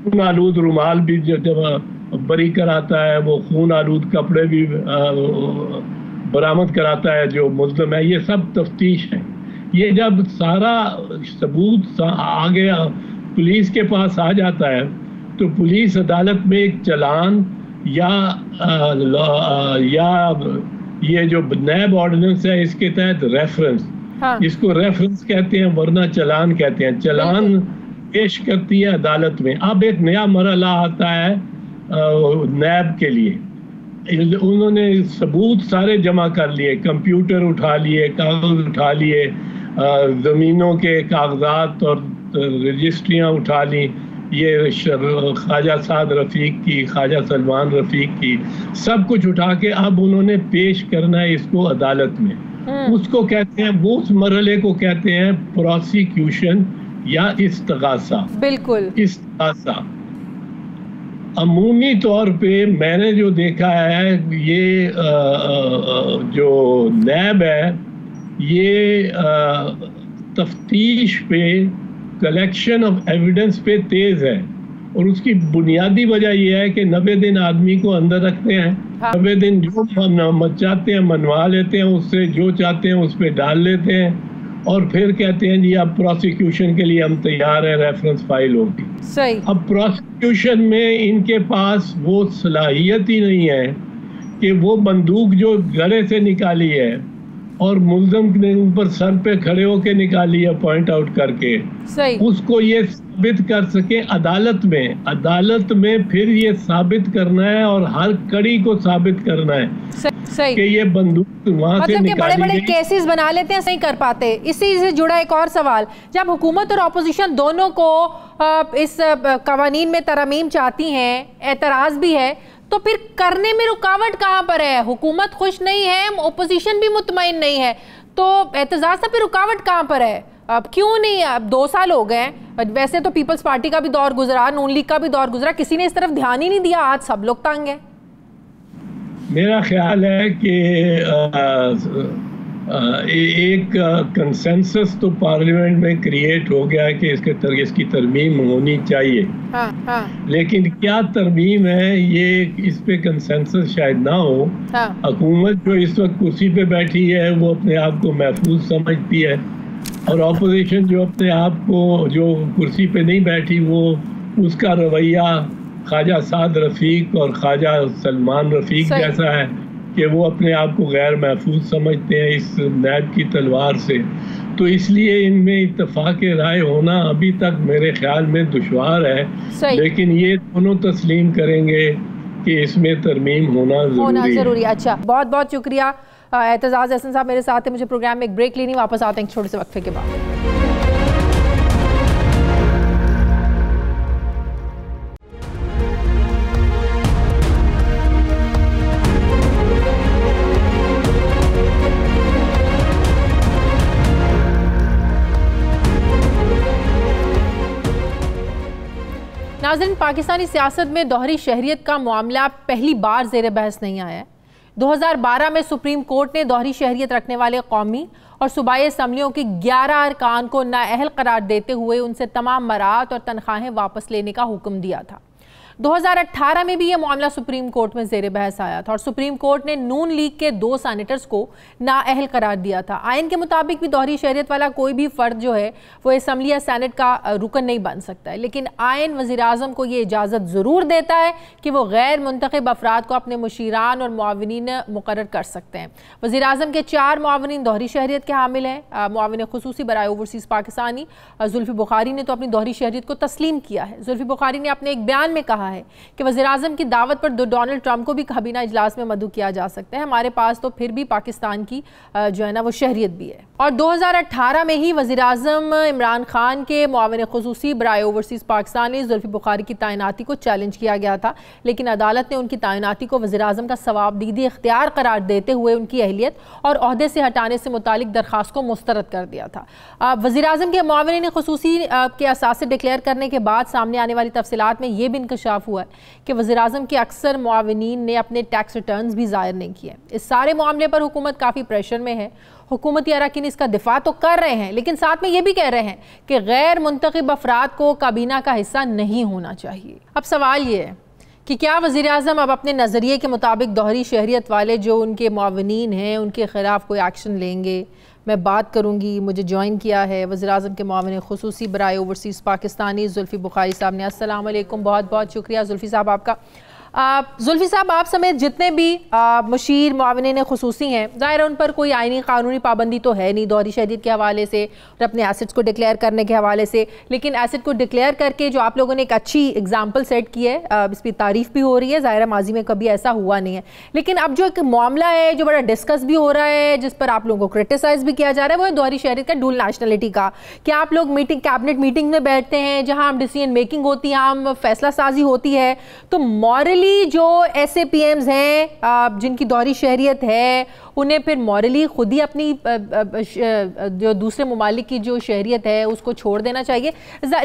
खून आलूद रुमाल भी जब बरी कराता है, वो खून आलूद कपड़े भी बरामद कराता है जो मुल्ज़िम है, ये सब तफ्तीश है। ये जब सारा सबूत आ गया, पुलिस के पास आ जाता है, तो पुलिस अदालत में एक चालान या ये जो नैब ऑर्डिनेंस है इसके तहत रेफरेंस, हाँ। इसको रेफरेंस कहते हैं वरना चालान कहते हैं। चालान पेश करती है अदालत में। अब एक नया मरहला आता है नैब के लिए, उन्होंने सबूत सारे जमा कर लिए, कंप्यूटर उठा लिए, कागज उठा लिए, ज़मीनों के कागजात और रजिस्ट्रियाँ उठा ली, ये ख्वाजा साद रफ़ीक की, ख्वाजा सलमान रफ़ीक की, सब कुछ उठा के अब उन्होंने पेश करना है इसको अदालत में। उसको कहते हैं, वो उस मरहले को कहते हैं प्रोसिक्यूशन या इस्तगासा। बिल्कुल, इस्तगासा। अमूमी तौर पे मैंने जो देखा है, ये जो नैब है ये तफ्तीश पे, कलेक्शन ऑफ एविडेंस पे तेज है, और उसकी बुनियादी वजह यह है कि 90 दिन आदमी को अंदर रखते हैं। 90 दिन जो चाहते हैं मनवा लेते हैं, उससे जो चाहते हैं उस पर डाल लेते हैं और फिर कहते हैं जी अब प्रोसिक्यूशन के लिए हम तैयार हैं, रेफरेंस फाइल होगी। सही। अब प्रोसिक्यूशन में इनके पास वो सलाहियत ही नहीं है कि वो बंदूक जो गले से निकाली है और मुल्ज़म ने ऊपर सर पे खड़े होके निकाली है पॉइंट आउट करके, सही, उसको ये साबित कर सके अदालत में फिर ये साबित करना है और हर कड़ी को साबित करना है सही कि ये बंदूक वहाँ से निकाली बड़े बड़े केसेस बना लेते हैं, सही कर पाते। इसी से जुड़ा एक और सवाल, जब हुकूमत और अपोजिशन दोनों को इस कवानीन में तरमीम चाहती हैं, एतराज़ भी है, तो फिर करने में रुकावट कहाँ पर है? हुकूमत खुश नहीं है, ओपोजिशन भी मुतमईन नहीं है, तो एतजाज़ से फिर रुकावट कहाँ पर है? अब क्यों नहीं? अब 2 साल हो गए, वैसे तो पीपल्स पार्टी का भी दौर गुजरा, नून लीग का भी दौर गुजरा, किसी ने इस तरफ ध्यान ही नहीं दिया, आज सब लोग तंग हैं। मेरा ख्याल है कि एक कंसेंसस तो पार्लियामेंट में क्रिएट हो गया है कि इसकी तरमीम होनी चाहिए। लेकिन क्या तरमीम है ये, इस पे कंसेंसस शायद ना हो। हुकूमत जो इस वक्त कुर्सी पे बैठी है वो अपने आप को महफूज समझती है और अपोजिशन जो अपने आप को, जो कुर्सी पे नहीं बैठी, वो उसका रवैया ख्वाजा साद रफीक और ख्वाजा सलमान रफीक जैसा है कि वो अपने आप को गैर महफूज समझते हैं इस नैब की तलवार से। तो इसलिए इनमें इत्तेफाक राय होना अभी तक मेरे ख्याल में दुश्वार है, लेकिन ये दोनों तस्लीम करेंगे कि इसमें तरमीम होना जरूरी है। अच्छा, बहुत बहुत शुक्रिया एतजाज़ हसन साहब मेरे साथ है। मुझे प्रोग्राम में एक ब्रेक लेनी, वापस आते हैं छोटे से वक्फे के बाद। नाज़रीन, पाकिस्तानी सियासत में दोहरी शहरियत का मामला पहली बार ज़ेर बहस नहीं आया है। 2012 में सुप्रीम कोर्ट ने दोहरी शहरियत रखने वाले कौमी और सूबाई असम्बलियों के 11 अरकान को नाअहल करार देते हुए उनसे तमाम मराहत और तनख्वाहें वापस लेने का हुक्म दिया था। 2018 में भी यह मामला सुप्रीम कोर्ट में ज़ेर बहस आया था और सुप्रीम कोर्ट ने नून लीग के 2 सेनेटर्स को नाअहल करार दिया था। आइन के मुताबिक भी दोहरी शहरियत वाला कोई भी फ़र्द जो है वो असम्बली या सेनेट का रुकन नहीं बन सकता है, लेकिन आइन वज़ीर-ए-आज़म को ये इजाज़त ज़रूर देता है कि वो गैर मुंतखब अफराद को अपने मुशीरान और मुआविनीन मुकर्रर कर सकते हैं। वज़ीर-ए-आज़म के 4 मुआविनीन दोहरी शहरियत के हामिल हैं। मुआविन खुसूसी बराए ओवरसीज़ पाकिस्तानी जुल्फ़ी बुखारी ने तो अपनी दोहरी शहरियत को तस्लीम किया है। जुल्फ़ी बुखारी ने अपने एक बयान में कहा है कि वज़ीर-ए-आज़म की दावत पर डोनाल्ड ट्रंप को भी काबीना इजलास में मदऊ किया जा सकता है। हमारे पास तो फिर भी पाकिस्तान की जो है ना वो शहरियत भी है। और 2018 में ही वज़ीर-ए-आज़म इमरान खान के मुआविन खुसूसी बराए ओवरसीज़ पाकिस्तानी जुल्फ़ी बुखारी की तैनाती को चैलेंज किया गया था, लेकिन अदालत ने उनकी तैनाती को वज़ीर-ए-आज़म का सवाबदीदी इख्तियार करार देते हुए उनकी अहलियत और ओहदे से हटाने से मुतालिक दरख्वास्त को मुस्तरद कर दिया था। वज़ीर-ए-आज़म के मुआविन खुसूसी के असासे डिक्लेयर करने के बाद सामने आने वाली तफसीलात में यह भी इंकशाफ हुआ है कि वज़ीर-ए-आज़म के अक्सर मुआविनीन ने अपने टैक्स रिटर्न्स भी ज़ाहिर नहीं किए। इस सारे मामले पर हुकूमत काफ़ी प्रेशर में है। हुकूमती अरकान इसका दिफा तो कर रहे हैं, लेकिन साथ में ये भी कह रहे हैं कि गैर मुंतखब अफराद को काबीना का हिस्सा नहीं होना चाहिए। अब सवाल ये है कि क्या वज़ीर-ए-आज़म अब अपने नज़रिए के मुताबिक दोहरी शहरियत वाले जो उनके मुआविनीन हैं उनके ख़िलाफ़ कोई एक्शन लेंगे? मैं बात करूंगी, मुझे ज्वाइन किया है वज़ीर-ए-आज़म के मुआविन खुसूसी बराए ओवरसीज़ पाकिस्तानी जुल्फ़ी बुखारी साहब ने। अस्सलाम वालेकुम, बहुत बहुत शुक्रिया जुल्फ़ी साहब आपका। जुल्फ़ी साहब, आप समेत जितने भी मुशीर मुआविन खुसूसी हैं, ज़ाहिर है उन पर कोई आइनी कानूनी पाबंदी तो है नहीं दोहरी शहरियत के हवाले से और अपने एसेट्स को डिक्लेयर करने के हवाले से, लेकिन एसेट को डिक्लेयर करके जो आप लोगों ने एक अच्छी एग्जाम्पल सेट की है, इस पर तारीफ़ भी हो रही है। ज़ाहिर है माजी में कभी ऐसा हुआ नहीं है, लेकिन अब जो एक मामला है जो बड़ा डिस्कस भी हो रहा है, जिस पर आप लोगों को क्रिटिसाइज़ भी किया जा रहा है, वो है दोहरी शहरियत का डुअल नेशनलिटी का। क्या आप लोग कैबिनेट मीटिंग में बैठते हैं जहाँ डिसीजन मेकिंग होती है, आम फैसला साजी होती है, तो मॉरली जो ऐसे पीएम्स हैं जिनकी दोहरी शहरियत है उन्हें फिर मॉरली खुद ही अपनी जो दूसरे ममालिक की जो शहरियत है उसको छोड़ देना चाहिए।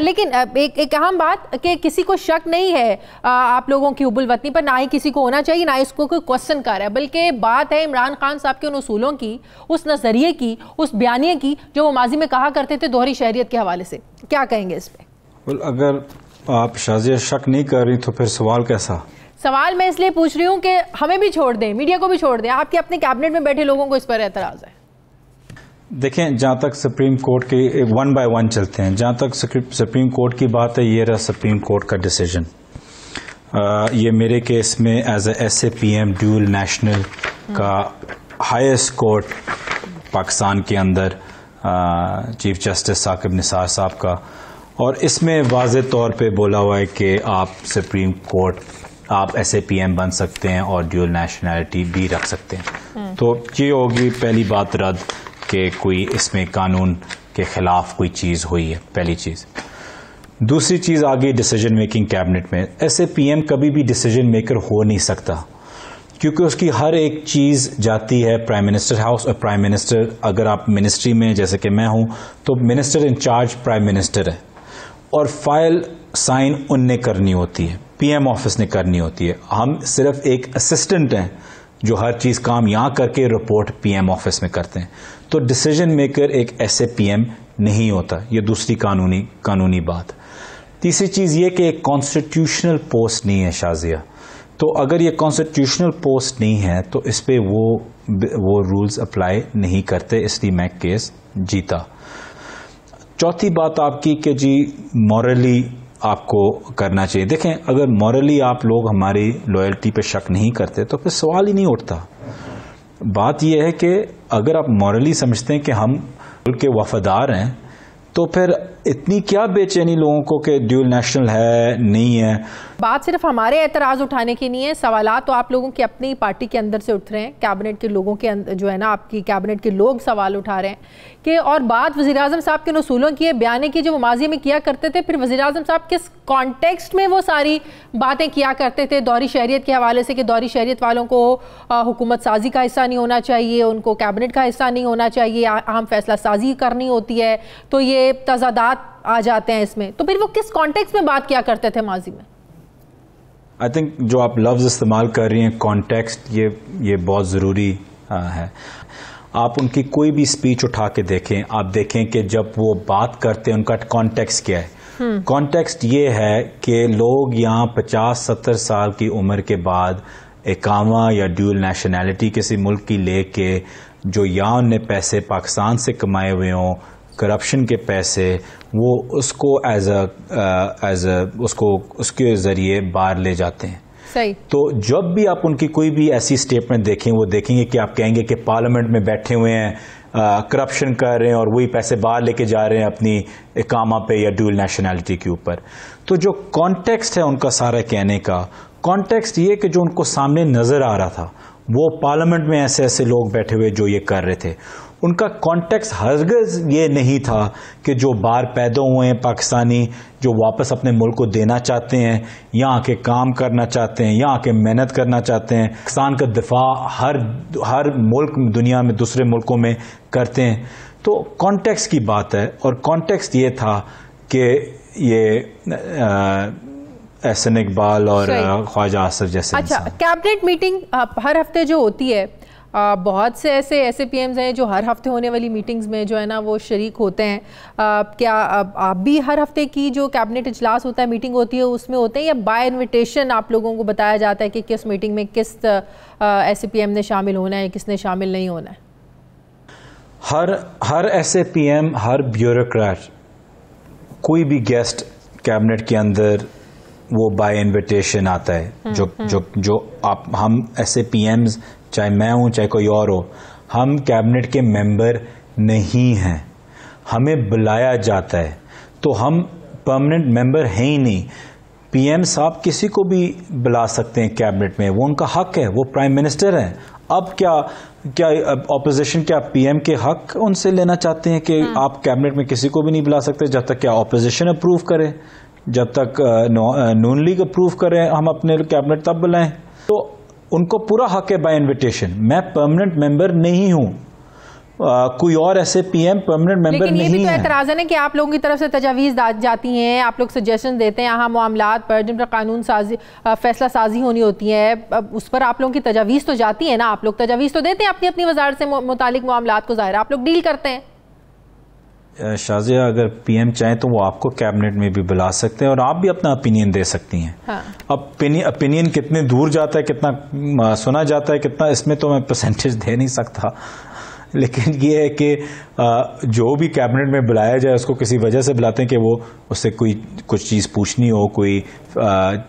लेकिन एक अहम बात कि किसी को शक नहीं है आप लोगों की हुब्बुल वतनी पर, ना ही किसी को होना चाहिए, ना इसको कोई क्वेश्चन कर रहा है, बल्कि बात है इमरान खान साहब के उन उसूलों की, उस नज़रिए की, उस बयानिए की जो वो माजी में कहा करते थे दोहरी शहरियत के हवाले से। क्या कहेंगे इस पर? अगर आप शाजिया शक नहीं कर रही तो फिर सवाल कैसा? सवाल मैं इसलिए पूछ रही हूँ कि हमें भी छोड़ दें, मीडिया को भी छोड़ दें, आपके अपने कैबिनेट में बैठे लोगों को इस पर एतराज़ है। देखें, जहाँ तक सुप्रीम कोर्ट के 1 बाय 1 चलते हैं, जहाँ तक सुप्रीम कोर्ट की बात है, ये रहा सुप्रीम कोर्ट का डिसीजन। ये मेरे केस में as a SAPM dual national का हाईएस्ट कोर्ट पाकिस्तान के अंदर चीफ जस्टिस साकिब निसार साहब का, और इसमें वाज़े तौर पे बोला हुआ है कि आप सुप्रीम कोर्ट आप SAPM बन सकते हैं और ड्यूल नेशनैलिटी भी रख सकते हैं। तो ये होगी पहली बात रद्द कि कोई इसमें कानून के खिलाफ कोई चीज़ हुई है, पहली चीज़। दूसरी चीज़ आ गई डिसीजन मेकिंग कैबिनेट में। SAPM कभी भी डिसीजन मेकर हो नहीं सकता, क्योंकि उसकी हर एक चीज़ जाती है प्राइम मिनिस्टर हाउस, और प्राइम मिनिस्टर, अगर आप मिनिस्ट्री में जैसे कि मैं हूं, तो minister in charge prime minister है, और फाइल साइन उनने करनी होती है, PM ऑफिस ने करनी होती है। हम सिर्फ एक असिस्टेंट हैं जो हर चीज़ काम यहाँ करके रिपोर्ट PM ऑफिस में करते हैं। तो डिसीजन मेकर एक SAPM नहीं होता। ये दूसरी कानूनी बात। तीसरी चीज़ ये कि एक कॉन्स्टिट्यूशनल पोस्ट नहीं है शाजिया। तो अगर ये कॉन्स्टिट्यूशनल पोस्ट नहीं है तो इस पे वो रूल्स अप्लाई नहीं करते, इसलिए मैं केस जीता। चौथी बात आपकी कि जी मॉरली आपको करना चाहिए। देखें, अगर मॉरली आप लोग हमारी लॉयल्टी पे शक नहीं करते तो फिर सवाल ही नहीं उठता। बात यह है कि अगर आप मॉरली समझते हैं कि हम मुल्क के वफादार हैं, तो फिर इतनी क्या बेचैनी लोगों को कि ड्यूल नेशनल है नहीं है। बात सिर्फ हमारे एतराज़ उठाने की नहीं है, सवालात तो आप लोगों की अपनी पार्टी के अंदर से उठ रहे हैं, कैबिनेट के लोगों के जो है ना, आपकी कैबिनेट के लोग सवाल उठा रहे हैं कि, और बात वज़ीर-ए-आज़म साहब के उसूलों की है, बयाने की, जो माजी में किया करते थे। फिर वज़ीर-ए-आज़म साहब किस कॉन्टेक्स्ट में वो सारी बातें किया करते थे दौरी शहरियत के हवाले से, कि दौरी शहरियत वालों को हुकूमत साजी का हिस्सा नहीं होना चाहिए, उनको कैबिनेट का हिस्सा नहीं होना चाहिए, अहम फैसला साजी करनी होती है, तो ये तज़ादात आ जाते हैं इसमें। तो फिर वो किस कॉन्टेक्स्ट में बात किया करते थे माजी में? आई थिंक जो आप लफ्ज़ इस्तेमाल कर रही हैं कॉन्टेक्स्ट, ये बहुत ज़रूरी है। आप उनकी कोई भी स्पीच उठा के देखें, आप देखें कि जब वो बात करते हैं उनका कॉन्टेक्स्ट क्या है। कॉन्टेक्स्ट ये है कि लोग यहाँ 50-70 साल की उम्र के बाद इकामा या ड्यूल नेशनैलिटी किसी मुल्क की लेके, जो यहाँ उनने पैसे पाकिस्तान से कमाए हुए हों, करप्शन के पैसे, वो उसको उसके जरिए बाहर ले जाते हैं। सही। तो जब भी आप उनकी कोई भी ऐसी स्टेटमेंट देखें, वो देखेंगे कि आप कहेंगे कि पार्लियामेंट में बैठे हुए हैं, करप्शन कर रहे हैं और वही पैसे बाहर लेके जा रहे हैं अपनी इकामा पे या ड्यूल नेशनैलिटी के ऊपर। तो जो कॉन्टेक्स्ट है उनका सारा कहने का, कॉन्टेक्स्ट ये कि जो उनको सामने नजर आ रहा था, वो पार्लियामेंट में ऐसे ऐसे लोग बैठे हुए जो ये कर रहे थे, उनका कॉन्टेक्स्ट हरगिज़ ये नहीं था कि जो बाहर पैदा हुए हैं पाकिस्तानी, जो वापस अपने मुल्क को देना चाहते हैं, यहाँ आके काम करना चाहते हैं, यहाँ आके मेहनत करना चाहते हैं, पाकिस्तान का दिफा हर मुल्क दुनिया में दूसरे मुल्कों में करते हैं। तो कॉन्टेक्स्ट की बात है, और कॉन्टेक्स्ट ये था कि ये एहसन इकबाल और ख्वाजा आसिफ जैसे। अच्छा, कैबिनेट मीटिंग हर हफ्ते जो होती है, बहुत से ऐसे SAPMs हैं जो हर हफ्ते होने वाली मीटिंग्स में जो है ना वो शरीक होते हैं। क्या आप भी हर हफ्ते की जो कैबिनेट इजलास होता है, मीटिंग होती है, उसमें होते हैं, या बाय इनविटेशन आप लोगों को बताया जाता है कि किस मीटिंग में किस SAPM ने शामिल होना है, किसने शामिल नहीं होना है? हर SAPM, हर ब्यूरोक्रेट, कोई भी गेस्ट कैबिनेट के अंदर वो बाय इनविटेशन आता है। जो हम SAPMs, चाहे मैं हूं चाहे कोई और हो, हम कैबिनेट के मेंबर नहीं हैं, हमें बुलाया जाता है, तो हम परमानेंट मेंबर हैं ही नहीं। PM साहब किसी को भी बुला सकते हैं कैबिनेट में, वो उनका हक है, वो प्राइम मिनिस्टर हैं। अब क्या ऑपोजिशन क्या PM के हक उनसे लेना चाहते हैं कि आप कैबिनेट में किसी को भी नहीं बुला सकते जब तक क्या ऑपोजिशन अप्रूव करे, जब तक नून लीग अप्रूव करे हम अपने कैबिनेट तब बुलाएं। तो उनको पूरा हक है बाय इनविटेशन। मैं परमानेंट मेंबर नहीं हूं, कोई और SAPM परमानेंट मेंबर नहीं है। लेकिन ये भी तो एतराज़ है ना कि आप लोगों की तरफ से तजावीज़ जाती हैं, आप लोग सजेशन देते हैं अहम मामलात पर जिन पर कानून साजी फैसला साजी होनी होती है, उस पर आप लोगों की तजावीज़ तो जाती है ना, आप लोग तजावीज़ तो देते हैं अपनी अपनी वजारत से मुतालिक मामलात को, ज़ाहिर आप लोग डील करते हैं। शाजिया, अगर पीएम चाहें तो वो आपको कैबिनेट में भी बुला सकते हैं और आप भी अपना ओपिनियन दे सकती हैं। हाँ। अब ओपिनियन कितने दूर जाता है, कितना सुना जाता है, कितना, इसमें तो मैं परसेंटेज दे नहीं सकता, लेकिन ये है कि जो भी कैबिनेट में बुलाया जाए उसको किसी वजह से बुलाते हैं कि वो उससे कोई कुछ चीज़ पूछनी हो, कोई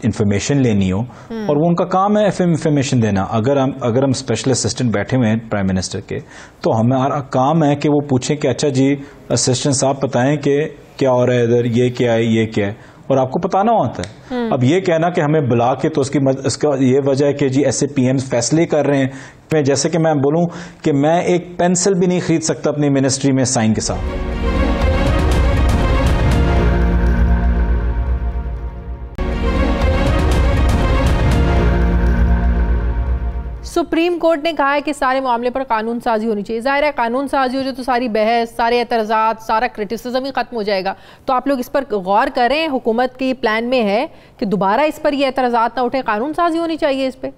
इंफॉर्मेशन लेनी हो, और वो उनका काम है इंफॉर्मेशन देना। अगर हम स्पेशल असिस्टेंट बैठे हुए हैं प्राइम मिनिस्टर के, तो हमारा काम है कि वो पूछें कि अच्छा जी असिस्टेंट साहब बताएं कि क्या हो रहा है इधर, ये क्या है, ये क्या है, और आपको बताना होता है। अब ये कहना कि हमें बुला के, तो इसका ये वजह है कि जी ऐसे पीएम फैसले कर रहे हैं, जैसे कि मैं बोलूं कि मैं एक पेंसिल भी नहीं खरीद सकता अपनी मिनिस्ट्री में साइन के साथ। सुप्रीम कोर्ट ने कहा है कि सारे मामले पर कानून साजी होनी चाहिए। जाहिर है कानून साजी हो जाए तो सारी बहस, सारे एतराज़ात, सारा क्रिटिसिज्म ही खत्म हो जाएगा। तो आप लोग इस पर गौर करें, हुकूमत के प्लान में है कि दोबारा इस पर ये एतराज़ात ना उठे, कानून साजी होनी चाहिए इस पर।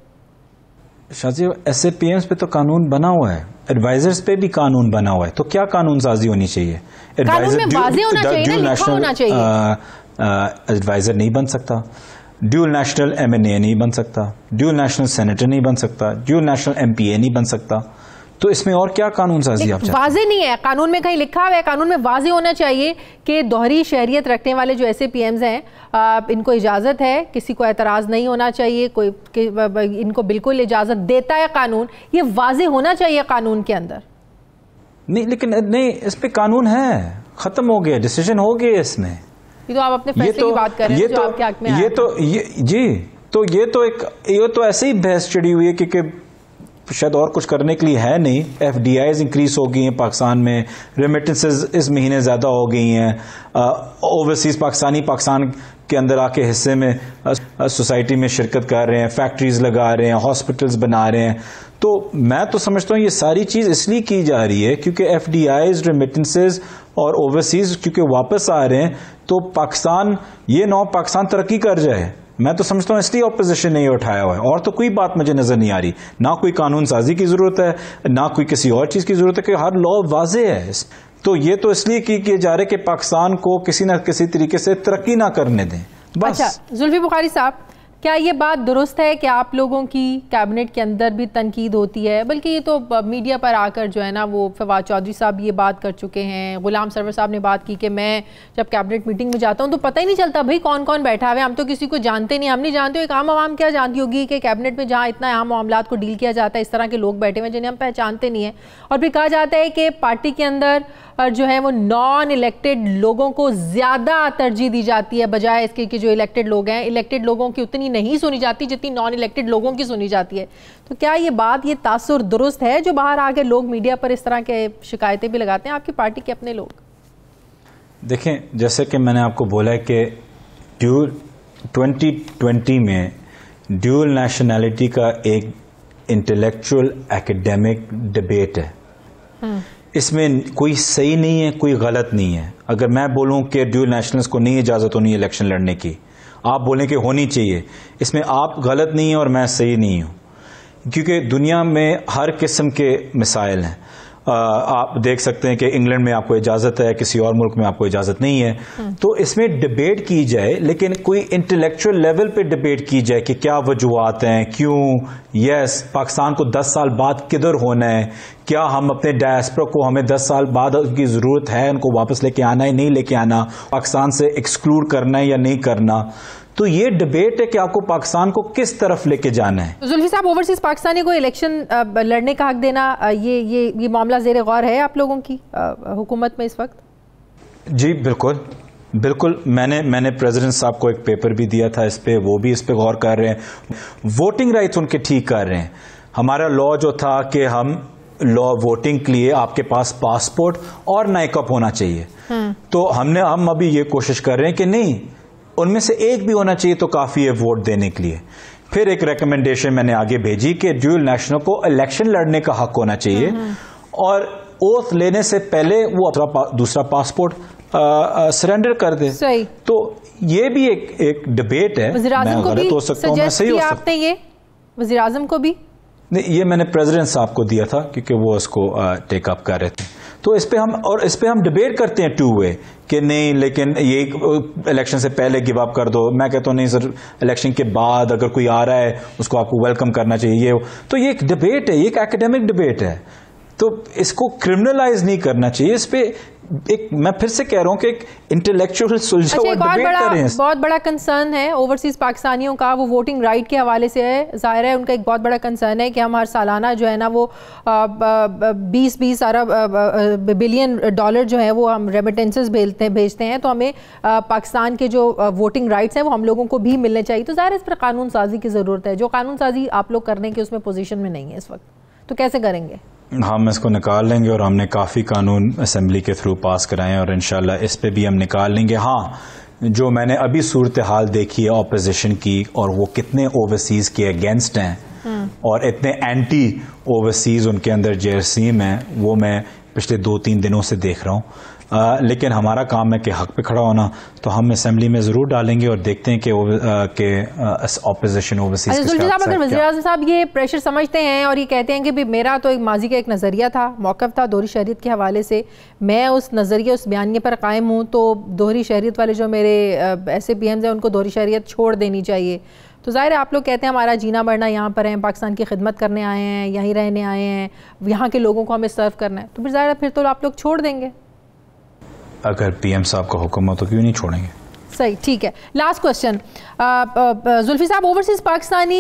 शाजी, ऐसे पीएम्स पे तो कानून बना हुआ है, एडवाइजर्स पे भी कानून बना हुआ है, तो क्या कानून साजी होनी चाहिए? कानून में वाज़ेह होना चाहिए, लिखा होना चाहिए। एडवाइजर नहीं बन सकता, ड्यूल नेशनल एमएनए नहीं बन सकता, ड्यूल नेशनल सेनेटर नहीं बन सकता, ड्यूल नेशनल एमपीए नहीं बन सकता, तो इसमें और क्या कानून साजी आप चाहते हैं? वाज़ेह नहीं है, कानून में कहीं लिखा हुआ है, कानून में वाज़ेह होना चाहिए कि दोहरी शहरियत रखने वाले जो ऐसे पीएम्स हैं, इनको इजाज़त है, किसी को एतराज़ नहीं होना चाहिए, कोई इनको बिल्कुल इजाज़त देता है कानून, ये वाज़ेह होना चाहिए कानून के अंदर। नहीं, लेकिन नहीं, इस पे कानून है, खत्म हो गया, डिसीजन हो गया इसमें। ये तो आप अपने फैसले की बात कर रहे हैं जो आपके हक में आया। ये तो ऐसे ही बहस चढ़ी हुई है क्योंकि शायद और कुछ करने के लिए है नहीं। एफडीआईज इंक्रीज हो गई हैं पाकिस्तान में, रेमिटेंसेस इस महीने ज्यादा हो गई हैं, ओवरसीज पाकिस्तान के अंदर आके हिस्से में सोसाइटी में शिरकत कर रहे हैं, फैक्ट्रीज लगा रहे हैं, हॉस्पिटल्स बना रहे हैं। तो मैं तो समझता हूँ ये सारी चीज इसलिए की जा रही है क्योंकि एफडीआईज, रेमिटेंसेस और ओवरसीज क्योंकि वापस आ रहे हैं, तो पाकिस्तान तरक्की कर जाए। मैं तो समझता हूँ इसलिए ऑपोजिशन नहीं उठाया हुआ है, और तो कोई बात मुझे नजर नहीं आ रही। ना कोई कानून साजी की जरूरत है, ना कोई किसी और चीज की जरूरत है, कि हर लॉ वाजे है। तो ये तो इसलिए किए जा रहे कि पाकिस्तान को किसी न किसी तरीके से तरक्की ना करने दें, बस। अच्छा जुल्फी बुखारी साहब, क्या ये बात दुरुस्त है कि आप लोगों की कैबिनेट के अंदर भी तनकीद होती है? बल्कि ये तो मीडिया पर आकर जो है ना, वो फवाद चौधरी साहब ये बात कर चुके हैं, गुलाम सरवर साहब ने बात की कि मैं जब कैबिनेट मीटिंग में जाता हूँ तो पता ही नहीं चलता भाई कौन कौन बैठा हुआ है, हम तो किसी को जानते नहीं, हम नहीं जानते। एक आम आवाम क्या जानती होगी कि कैबिनेट में जहाँ इतना अहम मामलात को डील किया जाता है, इस तरह के लोग बैठे हुए हैं जिन्हें हम पहचानते नहीं है। और फिर कहा जाता है कि पार्टी के अंदर जो है वो नॉन इलेक्टेड लोगों को ज़्यादा तरजीह दी जाती है बजाय इसके कि जो इलेक्टेड लोग हैं, इलेक्टेड लोगों की उतनी नहीं सुनी जाती जितनी नॉन इलेक्टेड लोगों की सुनी जाती है। तो क्या ये बात, ये तासुर दुरुस्त है जो बाहर आके लोग मीडिया पर इस तरह के शिकायतें भी लगाते हैं आपकी पार्टी के अपने लोग? देखें, जैसे कि मैंने आपको बोला है कि 2020 में ड्यूल नेशनैलिटी का एक इंटेलेक्चुअल एकेडमिक डिबेट है। इसमें कोई सही नहीं है, कोई गलत नहीं है। अगर मैं बोलूं कि ड्यूल नेशनल्स को नहीं इजाजत होनी इलेक्शन लड़ने की, आप बोलें कि होनी चाहिए, इसमें आप गलत नहीं है और मैं सही नहीं हूं, क्योंकि दुनिया में हर किस्म के मिसाइल हैं। आप देख सकते हैं कि इंग्लैंड में आपको इजाजत है, किसी और मुल्क में आपको इजाजत नहीं है। तो इसमें डिबेट की जाए, लेकिन कोई इंटेलेक्चुअल लेवल पे डिबेट की जाए कि क्या वजूहात हैं, क्यों, यस पाकिस्तान को 10 साल बाद किधर होना है, क्या हम अपने डायस्पोरा को, हमें 10 साल बाद उनकी जरूरत है, उनको वापस लेके आना है, नहीं लेके आना, पाकिस्तान से एक्सक्लूड करना है या नहीं करना। तो ये डिबेट है कि आपको पाकिस्तान को किस तरफ लेके जाना है। जुल्फी साहब, ओवरसीज पाकिस्तानी को इलेक्शन लड़ने का हक देना, ये मामला ज़ेर गौर है आप लोगों की हुकूमत में इस वक्त? जी बिल्कुल। मैंने प्रेसिडेंट साहब को एक पेपर भी दिया था इस पे, वो भी इस पे गौर कर रहे हैं। वोटिंग राइट्स उनके ठीक कर रहे हैं। हमारा लॉ जो था कि हम वोटिंग के लिए आपके पास पासपोर्ट और नाइकअप होना चाहिए, तो हम अभी ये कोशिश कर रहे हैं कि नहीं, उनमें से एक भी होना चाहिए तो काफी है वोट देने के लिए। फिर एक रिकमेंडेशन मैंने आगे भेजी कि ड्यूल नेशनल को इलेक्शन लड़ने का हक होना चाहिए, और ओथ लेने से पहले वो दूसरा पासपोर्ट सरेंडर कर दे। सही। तो ये भी एक डिबेट है। मैं गलत हो सकता हूं, मैं सही हो सकता हूं। ये वज़ीर आज़म को भी नहीं, ये मैंने प्रेसिडेंट साहब को दिया था क्योंकि वो उसको टेक अप कर रहे थे। तो इस पे हम डिबेट करते हैं 2 वे कि नहीं, लेकिन ये इलेक्शन से पहले गिव अप कर दो। मैं कहता हूँ नहीं सर, इलेक्शन के बाद अगर कोई आ रहा है उसको आपको वेलकम करना चाहिए। तो ये एक डिबेट है, ये एक एकेडमिक डिबेट है, तो इसको क्रिमिनलाइज नहीं करना चाहिए। इस पे एक, मैं फिर से कह रहा हूं कि एक इंटेलेक्चुअल सुलझा हुआ डिबेट कर रहे हैं। बहुत बड़ा कंसर्न है ओवरसीज पाकिस्तानियों का, वो वोटिंग राइट के हवाले से है। जाहिर है उनका एक बहुत बड़ा कंसर्न है कि हम हर सालाना जो है ना वो 20-20 अरब बिलियन डॉलर जो है वो हम रेमिटेंसेस भेजते हैं, तो हमें पाकिस्तान के जो वोटिंग राइट्स हैं वो हम लोगों को भी मिलने चाहिए। तो जाहिर है इस पर कानून साजी की ज़रूरत है, जो कानून साजी आप लोग करने के उसमें पोजीशन में नहीं है इस वक्त, तो कैसे करेंगे? हम इसको निकाल लेंगे और हमने काफ़ी कानून असेंबली के थ्रू पास कराए हैं और इंशाल्लाह इस पे भी हम निकाल लेंगे। हाँ, जो मैंने अभी सूरत हाल देखी है ऑपोजिशन की और वो कितने ओवरसीज के अगेंस्ट हैं और इतने एंटी ओवरसीज उनके अंदर जरासीम है, वो मैं पिछले 2-3 दिनों से देख रहा हूँ। लेकिन हमारा काम है कि हक पे खड़ा होना, तो हम असेंबली में जरूर डालेंगे और देखते हैं कि ऑपोजिशन ओवरसीज के साथ। अगर वज़ीर-ए-आज़म साहब ये प्रेशर समझते हैं और ये कहते हैं कि भी मेरा तो एक माजी का एक नज़रिया था, मौक़िफ़ था दोहरी शहरियत के हवाले से, मैं उस नज़रिए उस बयानिए पर कायम हूँ, तो दोहरी शहरियत वाले जो मेरे ऐसे PMs हैं उनको दोहरी शहरियत छोड़ देनी चाहिए। तो ज़ाहिर है आप लोग कहते हैं हमारा जीना मरना यहाँ पर है, पाकिस्तान की खिदमत करने आए हैं, यहीं रहने आए हैं, यहाँ के लोगों को हमें सर्व करना है, तो फिर ज़ाहिर है फिर तो आप लोग छोड़ देंगे। अगर PM साहब का हुक्म हो तो क्यों नहीं छोड़ेंगे। सही, ठीक है। लास्ट क्वेश्चन, जुल्फी साहब, ओवरसीज पाकिस्तानी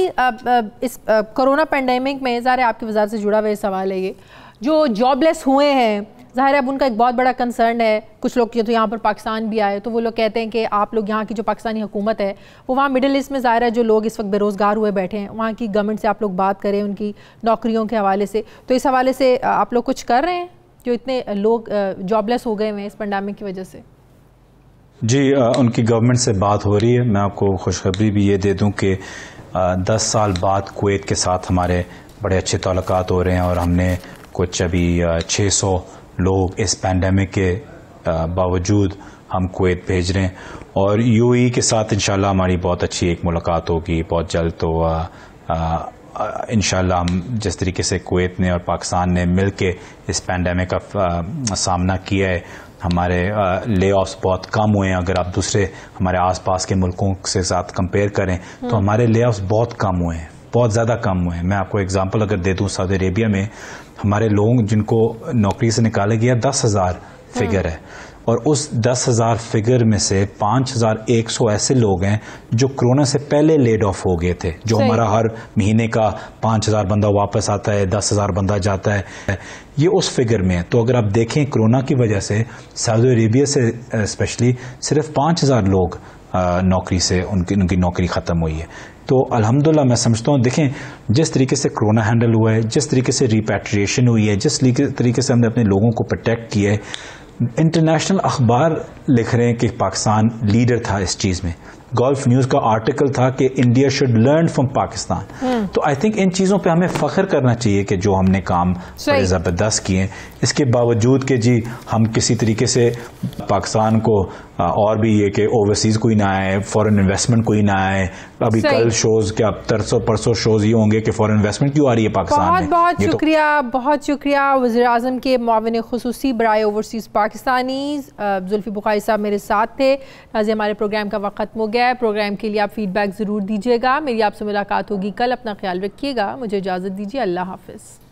इस कोरोना पेंडेमिक में, ज़ाहिर है आपकी वज़ारत से जुड़ा हुआ सवाल है ये, जो जॉबलेस हुए हैं, ज़ाहिर है अब उनका एक बहुत बड़ा कंसर्न है। कुछ लोग तो यहाँ पर पाकिस्तान भी आए, तो वो लोग कहते हैं कि आप लोग यहाँ की जो पाकिस्तानी हुकूमत है वो वहाँ मिडिल ईस्ट में, ज़ाहिर है जो लोग इस वक्त बेरोज़गार हुए बैठे हैं, वहाँ की गवर्नमेंट से आप लोग बात करें उनकी नौकरियों के हवाले से, तो इस हवाले से आप लोग कुछ कर रहे हैं जो इतने लोग जॉबलेस हो गए हैं इस पेंडेमिक की वजह से? जी, उनकी गवर्नमेंट से बात हो रही है। मैं आपको खुशखबरी भी ये दे दूं कि 10 साल बाद कुवैत के साथ हमारे बड़े अच्छे ताल्लुकात हो रहे हैं और हमने कुछ अभी 600 लोग इस पेंडेमिक के बावजूद हम कुवैत भेज रहे हैं और UAE के साथ इंशाल्लाह हमारी बहुत अच्छी एक मुलाकात होगी बहुत जल्द। तो इंशाल्लाह हम जिस तरीके से कुवैत ने और पाकिस्तान ने मिलके इस पेंडेमिक का सामना किया है, हमारे ले ऑफ्स बहुत कम हुए हैं। अगर आप दूसरे हमारे आसपास के मुल्कों के साथ कंपेयर करें तो हमारे ले ऑफ्स बहुत कम हुए हैं, बहुत ज़्यादा कम हुए हैं। मैं आपको एग्जांपल अगर दे दूं, सऊदी अरेबिया में हमारे लोग जिनको नौकरी से निकाला गया 10,000 फिगर है और उस 10,000 फिगर में से 5,100 ऐसे लोग हैं जो कोरोना से पहले लेड ऑफ हो गए थे। जो हमारा हर महीने का 5,000 बंदा वापस आता है, 10,000 बंदा जाता है, ये उस फिगर में है। तो अगर आप देखें कोरोना की वजह से सऊदी अरेबिया से स्पेशली सिर्फ 5,000 लोग नौकरी से उनकी नौकरी ख़त्म हुई है। तो अल्हम्दुलिल्लाह मैं समझता हूँ, देखें जिस तरीके से कोरोना हैंडल हुआ है, जिस तरीके से रिपैट्रिएशन हुई है, जिस तरीके से हमने अपने लोगों को प्रोटेक्ट किया है, इंटरनेशनल अखबार लिख रहे हैं कि पाकिस्तान लीडर था इस चीज में। गल्फ न्यूज का आर्टिकल था कि India should learn from Pakistan. तो आई थिंक इन चीजों पे हमें फख्र करना चाहिए कि जो हमने काम बड़े जबरदस्त किए। इसके बावजूद कि जी हम किसी तरीके से पाकिस्तान को और भी ये कि ओवरसीज कोई ना आए, फॉरेन इन्वेस्टमेंट कोई ना आए। अभी कल शोज क्या परसों शोज ये होंगे कि फॉरेन इन्वेस्टमेंट क्यों आ रही है पाकिस्तान में। बहुत शुक्रिया, बहुत शुक्रिया वज़ीर आज़म के मुआविन खुसूसी बराए ओवरसीज पाकिस्तानी जुल्फी बुखारी साहब मेरे साथ थे। नाज़रीन, हमारे प्रोग्राम का वक्त खत्म हो गया है। प्रोग्राम के लिए आप फीडबैक ज़रूर दीजिएगा। मेरी आपसे मुलाकात होगी कल। अपना ख्याल रखिएगा। मुझे इजाज़त दीजिए। अल्लाह हाफ़िज़।